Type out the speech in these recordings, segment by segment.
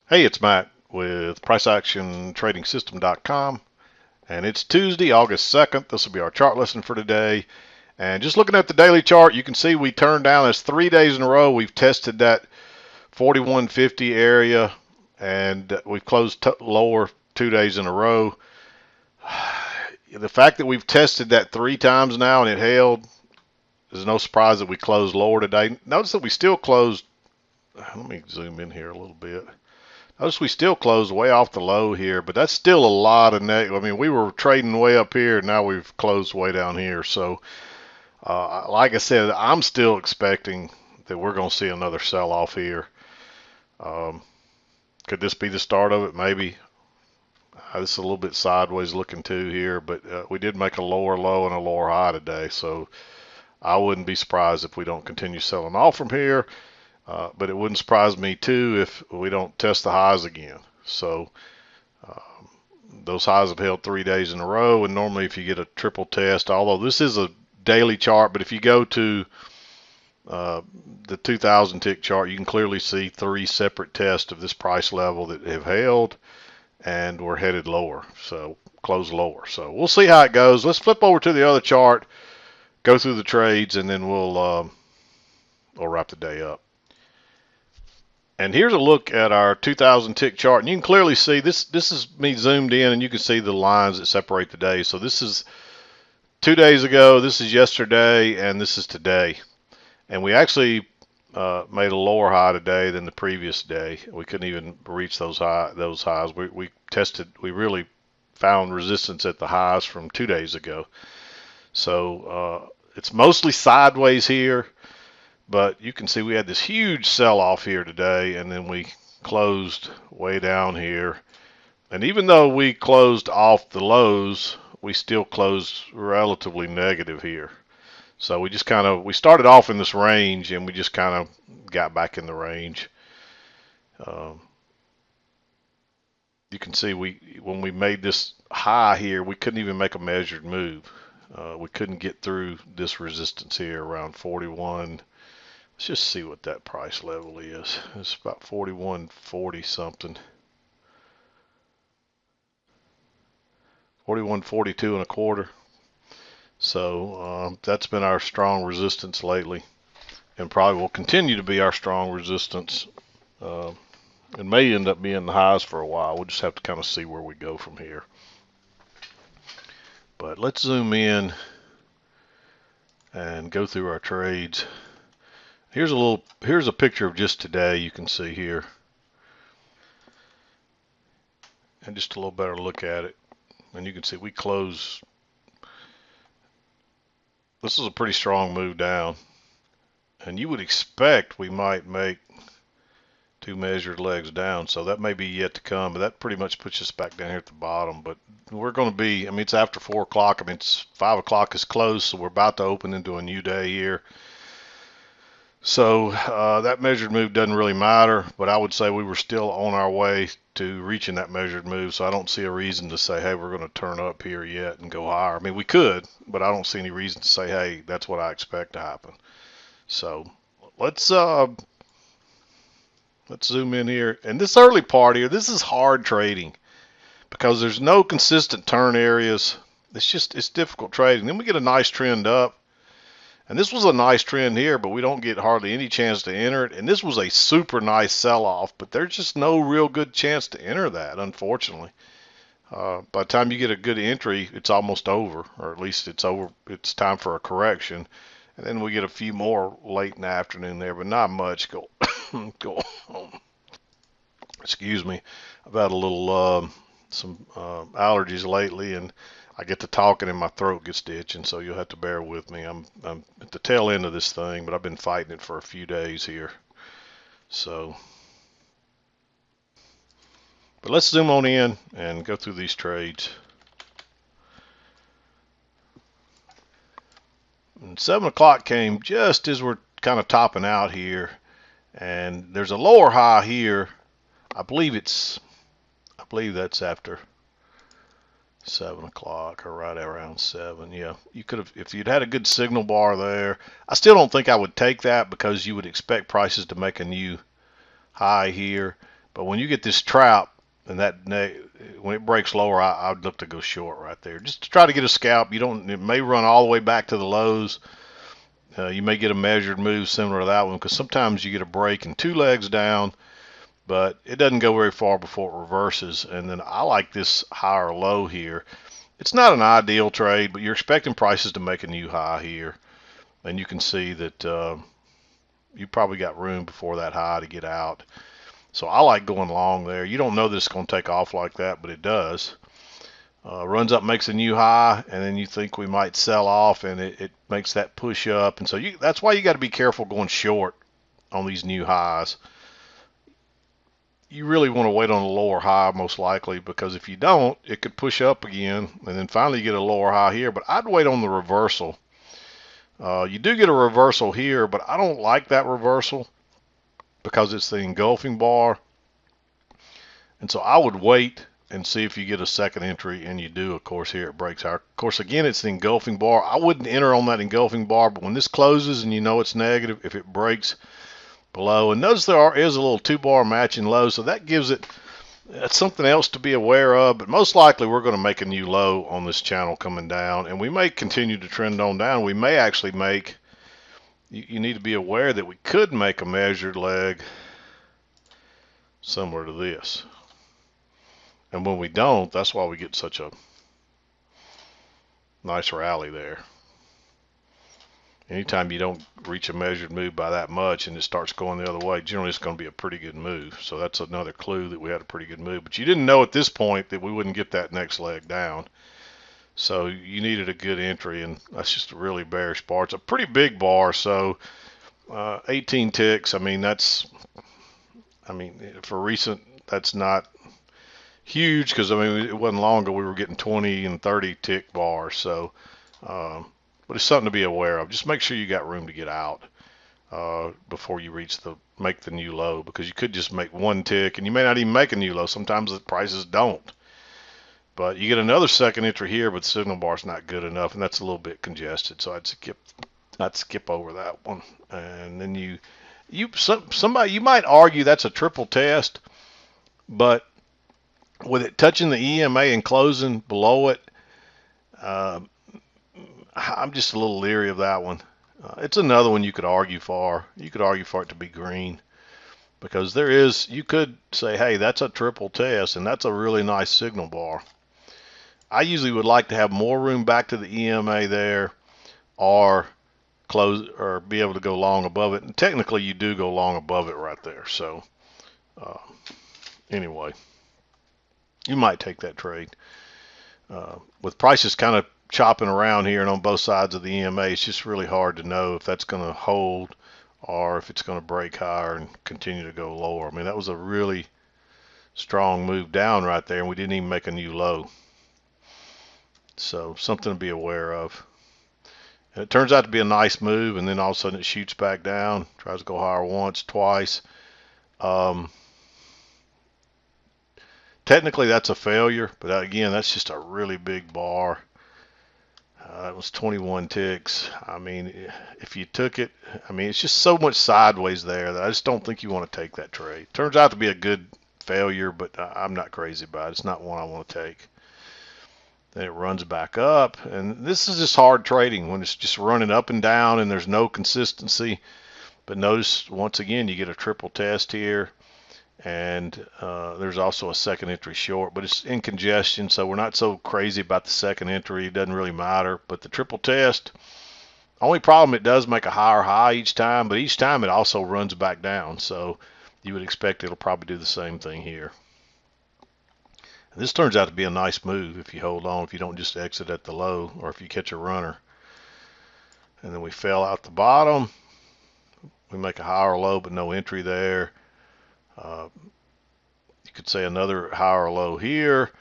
Hey, it's Matt with PriceActionTradingSystem.com, and it's Tuesday, August 2nd. This will be our chart lesson for today. And just looking at the daily chart, you can see we turned down as 3 days in a row. We've tested that 4150 area, and we've closed lower 2 days in a row. The fact that we've tested that 3 times now and it held is no surprise that we closed lower today. Notice that we still closed. Let me zoom in here a little bit. Notice we still closed way off the low here, but that's still a lot of negative. I mean, we were trading way up here, now we've closed way down here. So, like I said, I'm still expecting that we're going to see another sell-off here. Um, could this be the start of it? Maybe. This is a little bit sideways looking too here, but we did make a lower low and a lower high today, so I wouldn't be surprised if we don't continue selling off from here. But it wouldn't surprise me too if we don't test the highs again. So those highs have held 3 days in a row, and normally if you get a triple test, although this is a daily chart, but if you go to the 2000 tick chart, you can clearly see 3 separate tests of this price level that have held, and we're headed lower, so close lower. So we'll see how it goes. Let's flip over to the other chart, go through the trades, and then we'll wrap the day up. And here's a look at our 2000 tick chart, and you can clearly see this is me zoomed in, and you can see the lines that separate the days. So this is 2 days ago, this is yesterday, and this is today. And we actually made a lower high today than the previous day. We couldn't even reach those highs. We tested, we really found resistance at the highs from 2 days ago. So it's mostly sideways here. But you can see we had this huge sell-off here today, and then we closed way down here. And even though we closed off the lows, we still closed relatively negative here. So we just we started off in this range, and we just kind of got back in the range. You can see when we made this high here, we couldn't even make a measured move. We couldn't get through this resistance here around 41. Let's just see what that price level is. It's about 41.40 something. 41.42 and a quarter. So that's been our strong resistance lately, and probably will continue to be our strong resistance. It may end up being the highs for a while. We'll just have to kind of see where we go from here. But let's zoom in and go through our trades. Here's a picture of just today. You can see here, and just a little better look at it. And you can see we close. This is a pretty strong move down, and you would expect we might make 2 measured legs down. So that may be yet to come, but that pretty much puts us back down here at the bottom. But we're going to be, I mean, it's after 4 o'clock. I mean, it's 5 o'clock is closed, so we're about to open into a new day here. So that measured move doesn't really matter, but I would say we were still on our way to reaching that measured move. So I don't see a reason to say, hey, we're going to turn up here yet and go higher. I mean, we could, but I don't see any reason to say, hey, that's what I expect to happen. So let's zoom in here. And this early part here, this is hard trading because there's no consistent turn areas. It's difficult trading. Then we get a nice trend up. And this was a nice trend here, but we don't get hardly any chance to enter it. And this was a super nice sell-off, but there's just no real good chance to enter that, unfortunately. By the time you get a good entry, it's almost over, or at least it's over. It's time for a correction. And then we get a few more late in the afternoon there, but not much go on. Excuse me. I've had a little some allergies lately, and I get to talking and my throat gets to itching, so you'll have to bear with me. I'm at the tail end of this thing, but I've been fighting it for a few days here. So, but let's zoom on in and go through these trades. And 7 o'clock came just as we're kind of topping out here, and there's a lower high here. I believe that's after 7 o'clock or right around 7. Yeah, you could have, if you'd had a good signal bar there. I still don't think I would take that because you would expect prices to make a new high here. But when you get this trap and when it breaks lower, I'd look to go short right there, just to try to get a scalp. It may run all the way back to the lows. You may get a measured move similar to that one, because sometimes you get a break and 2 legs down, but it doesn't go very far before it reverses. And then I like this higher low here. It's not an ideal trade, but you're expecting prices to make a new high here, and you can see that you probably got room before that high to get out. So I like going long there. You don't know that it's going to take off like that, but it does. Runs up, makes a new high, and then you think we might sell off, and it makes that push up. And so that's why you got to be careful going short on these new highs. You really want to wait on a lower high most likely, because if you don't, it could push up again, and then finally you get a lower high here. But I'd wait on the reversal. You do get a reversal here, but I don't like that reversal because it's the engulfing bar. And so I would wait and see if you get a second entry, and you do. Of course, here it breaks higher. Of course, again, it's the engulfing bar. I wouldn't enter on that engulfing bar, but when this closes and you know it's negative, if it breaks below, and notice there is a little 2-bar matching low, so that gives it something else to be aware of. But most likely we're going to make a new low on this channel coming down, and we may continue to trend on down. We may actually make, you need to be aware that we could make a measured leg similar to this. And when we don't, that's why we get such a nice rally there. Anytime you don't reach a measured move by that much and it starts going the other way, generally it's going to be a pretty good move. So that's another clue that we had a pretty good move. But you didn't know at this point that we wouldn't get that next leg down. So you needed a good entry, and that's just a really bearish bar. It's a pretty big bar, so 18 ticks. I mean, for recent, that's not huge, because I mean, it wasn't long ago we were getting 20 and 30 tick bars. So, but it's something to be aware of. Just make sure you got room to get out before you make the new low, because you could just make 1 tick and you may not even make a new low. Sometimes the prices don't. But you get another second entry here, but the signal bar's not good enough, and that's a little bit congested. So I'd skip over that one. And then somebody, you might argue that's a triple test, but with it touching the EMA and closing below it, I'm just a little leery of that one. It's another one you could argue for. You could argue for it to be green, because you could say, hey, that's a triple test, and that's a really nice signal bar. I usually would like to have more room back to the EMA there, or close, or be able to go long above it. And technically you do go long above it right there. So anyway, you might take that trade. With prices kind of chopping around here and on both sides of the EMA, it's just really hard to know if that's going to hold or if it's going to break higher and continue to go lower. I mean, that was a really strong move down right there, and we didn't even make a new low. So something to be aware of. And it turns out to be a nice move, and then all of a sudden it shoots back down, tries to go higher once, twice. Technically that's a failure, but again, that's just a really big bar. It was 21 ticks. I mean, if you took it, I mean, it's just so much sideways there that I just don't think you want to take that trade. Turns out to be a good failure, but I'm not crazy about it. It's not one I want to take. Then it runs back up, and this is just hard trading when it's just running up and down and there's no consistency. But notice, once again, you get a triple test here, and there's also a second entry short, but it's in congestion, so we're not so crazy about the second entry. It doesn't really matter. But the triple test, only problem, it does make a higher high each time, but each time it also runs back down, so you would expect it'll probably do the same thing here. And this turns out to be a nice move if you hold on, if you don't just exit at the low, or if you catch a runner. And then we fell out the bottom. We make a higher low, but no entry there. You could say another higher low here,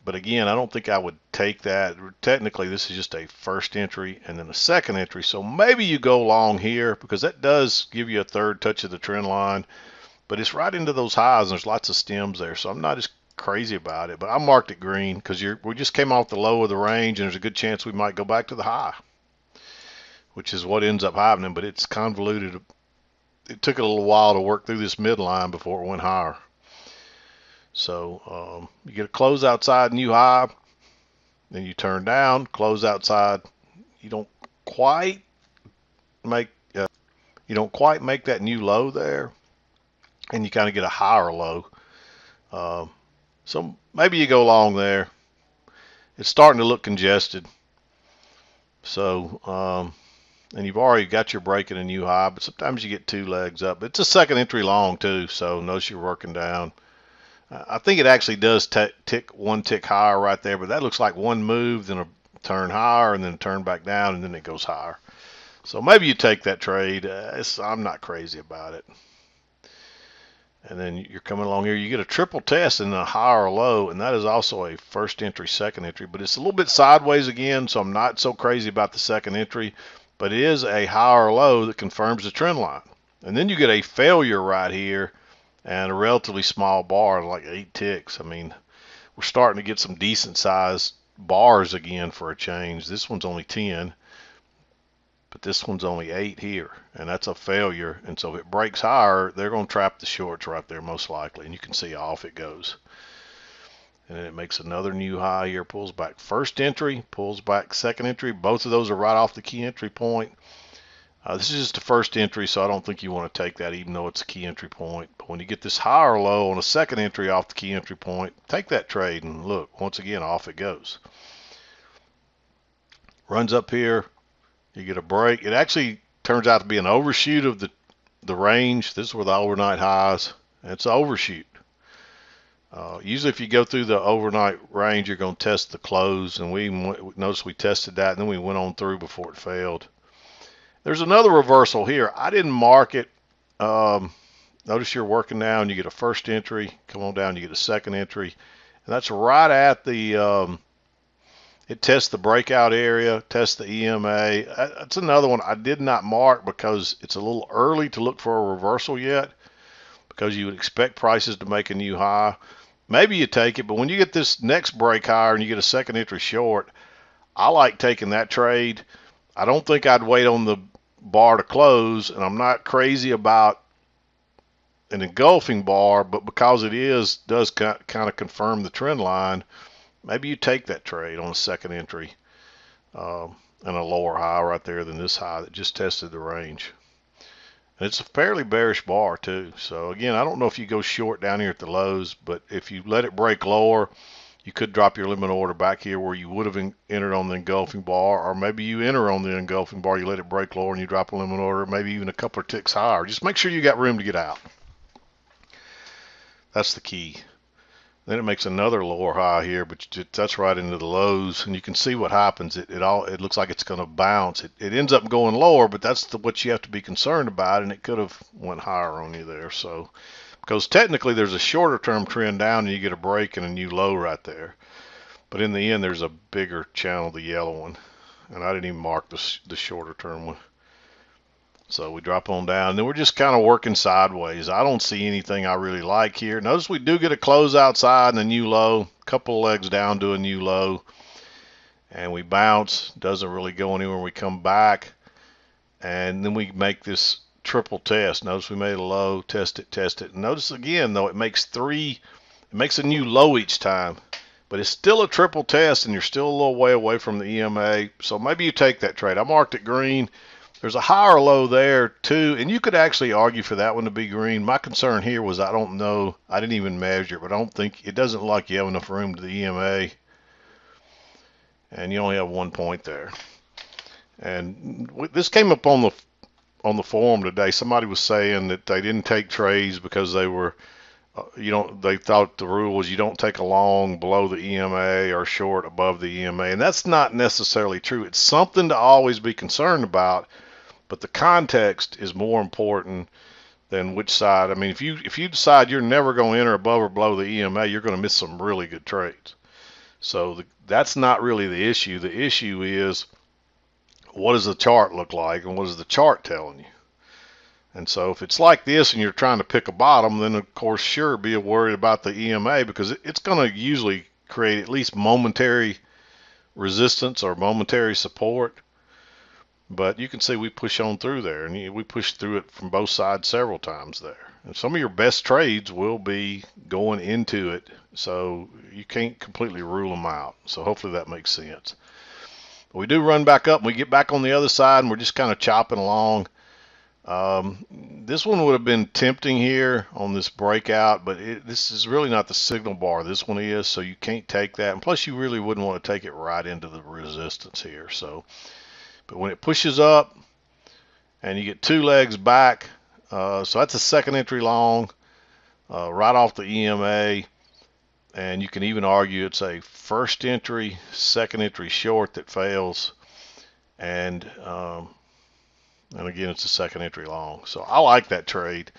but again, I don't think I would take that. Technically, this is just a first entry and then a second entry, so maybe you go long here, because that does give you a third touch of the trend line, but it's right into those highs, and there's lots of stems there, so I'm not as crazy about it. But I marked it green because we just came off the low of the range, and there's a good chance we might go back to the high, which is what ends up happening. But it's convoluted. It took it a little while to work through this midline before it went higher. So you get a close outside new high, then you turn down, close outside. You don't quite make that new low there, and you kind of get a higher low. Um, so maybe you go long there. It's starting to look congested. So and you've already got your break in a new high, but sometimes you get two legs up. It's a second entry long too, so notice you're working down. I think it actually does tick one tick higher right there, but that looks like one move, then a turn higher, and then a turn back down, and then it goes higher. So maybe you take that trade. I'm not crazy about it. And then you're coming along here. You get a triple test and a high or low, and that is also a first entry, second entry. But it's a little bit sideways again, so I'm not so crazy about the second entry. But it is a high or low that confirms the trend line. And then you get a failure right here and a relatively small bar, like 8 ticks. I mean, we're starting to get some decent sized bars again for a change. This one's only 10. But this one's only 8 here, and that's a failure. And so if it breaks higher, they're going to trap the shorts right there most likely, and you can see off it goes. And then it makes another new high here, pulls back first entry, pulls back second entry. Both of those are right off the key entry point. This is just the first entry, so I don't think you want to take that even though it's a key entry point. But when you get this high or low on a second entry off the key entry point, take that trade, and look, once again, off it goes. Runs up here. You get a break. It actually turns out to be an overshoot of the range. This is where the overnight highs. It's an overshoot. Usually if you go through the overnight range, you're going to test the close. And we noticed we tested that, and then we went on through before it failed. There's another reversal here. I didn't mark it. Notice you're working down. You get a first entry. Come on down. You get a second entry. And that's right at the... it tests the breakout area, tests the EMA. That's another one I did not mark because it's a little early to look for a reversal yet, because you would expect prices to make a new high. Maybe you take it, but when you get this next break higher and you get a second entry short, I like taking that trade. I don't think I'd wait on the bar to close, and I'm not crazy about an engulfing bar, but because it does kind of confirm the trend line, maybe you take that trade on a second entry and a lower high right there than this high that just tested the range. And it's a fairly bearish bar too. So again, I don't know if you go short down here at the lows, but if you let it break lower, you could drop your limit order back here where you would have entered on the engulfing bar, or maybe you enter on the engulfing bar, you let it break lower and you drop a limit order, maybe even a couple of ticks higher. Just make sure you got room to get out. That's the key. Then it makes another lower high here, but that's right into the lows, and you can see what happens. It looks like it's going to bounce. It ends up going lower, but that's what you have to be concerned about, and it could have went higher on you there. So, because technically there's a shorter term trend down, and you get a break and a new low right there. But in the end, there's a bigger channel, the yellow one, and I didn't even mark the shorter term one. So we drop on down, and then we're just kind of working sideways. I don't see anything I really like here. Notice we do get a close outside and a new low, a couple of legs down to a new low, and we bounce. Doesn't really go anywhere. We come back, and then we make this triple test. Notice we made a low, test it. Notice again, though, it makes a new low each time, but it's still a triple test, and you're still a little way away from the EMA. So maybe you take that trade. I marked it green. There's a higher low there too, and you could actually argue for that one to be green. My concern here was I don't know, I didn't even measure it, but I don't think, it doesn't look like you have enough room to the EMA, and you only have 1 point there. And this came up on the forum today. Somebody was saying that they didn't take trades because they were, they thought the rule was you don't take a long below the EMA or short above the EMA, and that's not necessarily true. It's something to always be concerned about. But the context is more important than which side. I mean, if you decide you're never going to enter above or below the EMA, you're going to miss some really good trades. So that's not really the issue. The issue is, what does the chart look like, and what is the chart telling you? And so if it's like this and you're trying to pick a bottom, then of course, sure, be worried about the EMA, because it's going to usually create at least momentary resistance or momentary support. But you can see we push on through there, and we push through it from both sides several times there. And some of your best trades will be going into it, so you can't completely rule them out. So hopefully that makes sense. But we do run back up, and we get back on the other side, and we're just kind of chopping along. This one would have been tempting here on this breakout, but this is really not the signal bar. This one is, so you can't take that. And plus, you really wouldn't want to take it right into the resistance here. So, but when it pushes up and you get two legs back, so that's a second entry long, right off the EMA. And you can even argue it's a first entry, second entry short that fails. And again, it's a second entry long. So I like that trade.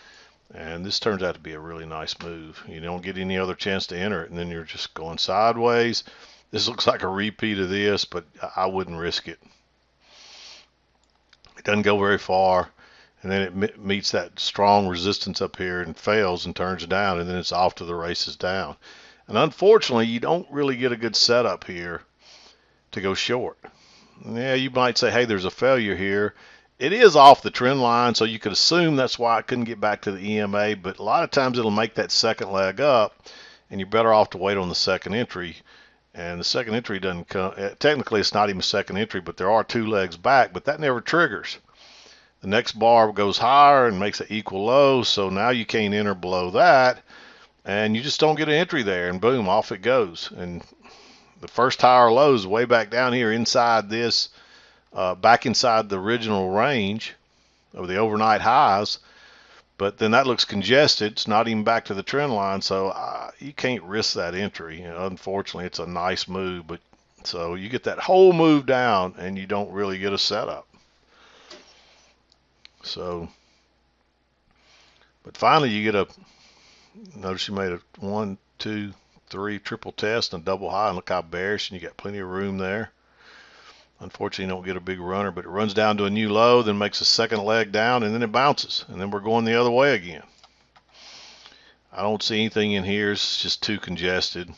And this turns out to be a really nice move. You don't get any other chance to enter it, and then you're just going sideways. This looks like a repeat of this, but I wouldn't risk it. It doesn't go very far, and then it meets that strong resistance up here and fails and turns down, and then it's off to the races down. And unfortunately, you don't really get a good setup here to go short. Yeah, you might say, hey, there's a failure here. It is off the trend line, so you could assume that's why I couldn't get back to the EMA, but a lot of times it'll make that second leg up, and you're better off to wait on the second entry. And the second entry doesn't come, technically it's not even second entry, but there are two legs back, but that never triggers. The next bar goes higher and makes an equal low, so now you can't enter below that, and you just don't get an entry there, and boom, off it goes. And the first higher low is way back down here inside this, back inside the original range of the overnight highs, but then that looks congested. It's not even back to the trend line, so you can't risk that entry. Unfortunately, it's a nice move, but so you get that whole move down and you don't really get a setup. So, but finally you get a, notice you made a 1, 2, 3 triple test and a double high, and look how bearish, and you got plenty of room there. Unfortunately, you don't get a big runner, but it runs down to a new low, then makes a second leg down, and then it bounces, and then we're going the other way again. I don't see anything in here. It's just too congested.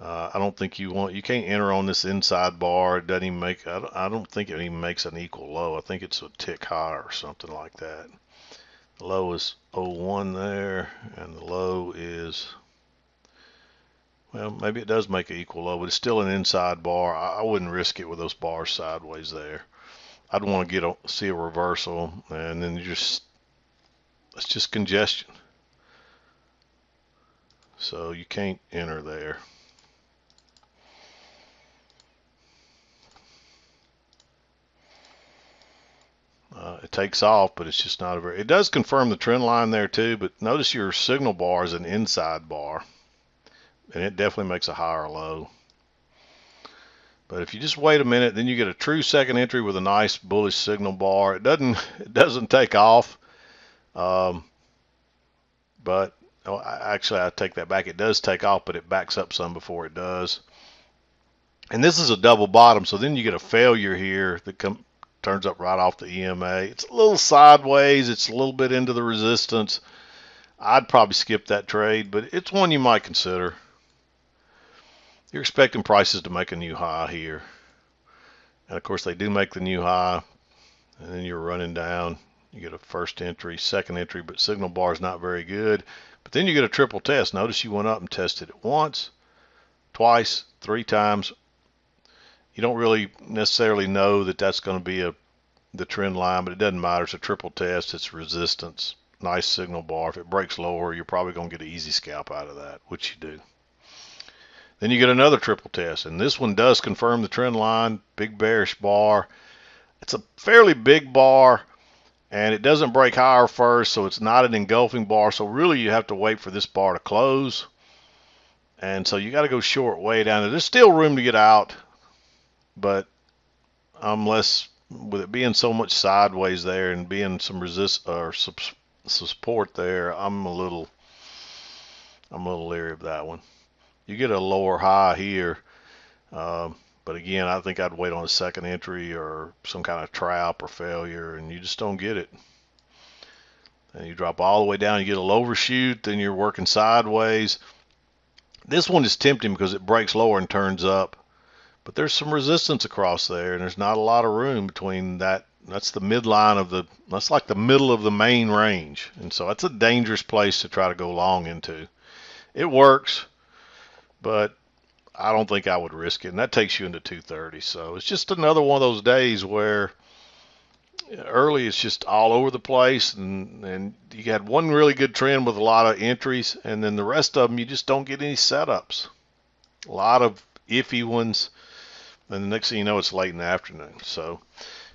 I don't think you can't enter on this inside bar. It doesn't even make, I don't think it even makes an equal low. I think it's a tick higher or something like that. The low is 0.1 there, and the low is, well, maybe it does make an equal low, but it's still an inside bar. I wouldn't risk it with those bars sideways there. I'd want to see a reversal, and then it's just congestion. So you can't enter there. It takes off, but it's just not a very, it does confirm the trend line there too, but notice your signal bar is an inside bar, and it definitely makes a higher low. But if you just wait a minute, then you get a true second entry with a nice bullish signal bar. It doesn't take off, but actually I take that back. It does take off, but it backs up some before it does. And this is a double bottom, so then you get a failure here that turns up right off the EMA. It's a little sideways. It's a little bit into the resistance. I'd probably skip that trade, but it's one you might consider. You're expecting prices to make a new high here. And of course they do make the new high, and then you're running down. You get a first entry, second entry, but signal bar is not very good. But then you get a triple test. Notice you went up and tested it once, twice, 3 times. You don't really necessarily know that that's going to be the trend line, but it doesn't matter. It's a triple test. It's resistance. Nice signal bar. If it breaks lower, you're probably going to get an easy scalp out of that, which you do. Then you get another triple test, and this one does confirm the trend line. Big bearish bar. It's a fairly big bar, and it doesn't break higher first, so it's not an engulfing bar. So really you have to wait for this bar to close. And so you got to go short way down there. There's still room to get out, but unless, with it being so much sideways there and being some support there, I'm a little leery of that one. You get a lower high here, but again, I think I'd wait on a second entry or some kind of trap or failure, and you just don't get it. And you drop all the way down, you get a low overshoot, then you're working sideways. This one is tempting because it breaks lower and turns up, but there's some resistance across there, and there's not a lot of room between that. That's the midline of that's like the middle of the main range, and so that's a dangerous place to try to go long into. It works, but I don't think I would risk it, and that takes you into 230. So it's just another one of those days where early it's just all over the place, and you had one really good trend with a lot of entries, and then the rest of them you just don't get any setups. A lot of iffy ones, and the next thing you know it's late in the afternoon. So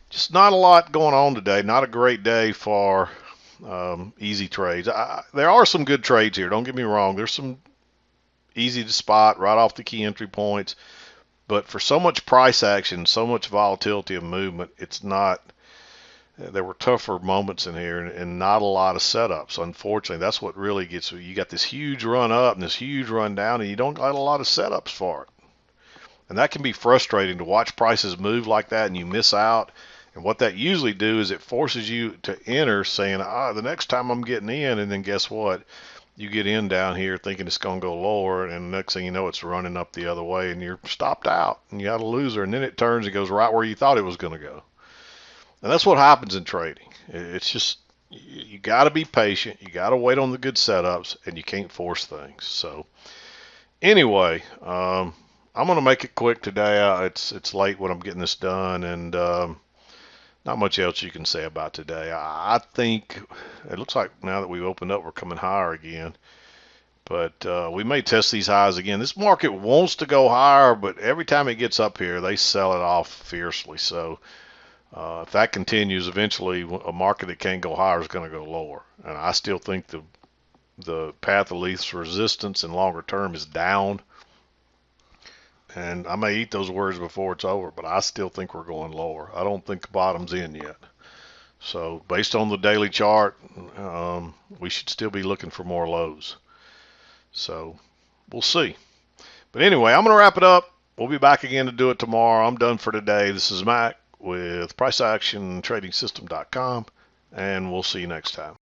just not a lot going on today. Not a great day for easy trades. There are some good trades here, don't get me wrong. There's some easy to spot right off the key entry points, but for so much price action, so much volatility of movement, it's not. There were tougher moments in here, and not a lot of setups. Unfortunately, that's what really gets you. You got this huge run up and this huge run down, and you don't got a lot of setups for it. And that can be frustrating to watch prices move like that, and you miss out. And what that usually do is it forces you to enter saying, the next time I'm getting in, and then guess what? You get in down here thinking it's going to go lower, and the next thing you know, it's running up the other way, and you're stopped out, and you got a loser, and then it turns and goes right where you thought it was going to go. And that's what happens in trading. It's just, you got to be patient. You got to wait on the good setups, and you can't force things. So anyway, I'm going to make it quick today. It's late when I'm getting this done, and not much else you can say about today. I think it looks like now that we've opened up, we're coming higher again. But we may test these highs again. This market wants to go higher, but every time it gets up here, they sell it off fiercely. So if that continues, eventually a market that can't go higher is going to go lower. And I still think the path of least resistance in longer term is down. And I may eat those words before it's over, but I still think we're going lower. I don't think the bottom's in yet. So based on the daily chart, we should still be looking for more lows. So we'll see. But anyway, I'm going to wrap it up. We'll be back again to do it tomorrow. I'm done for today. This is Mac with PriceActionTradingSystem.com, and we'll see you next time.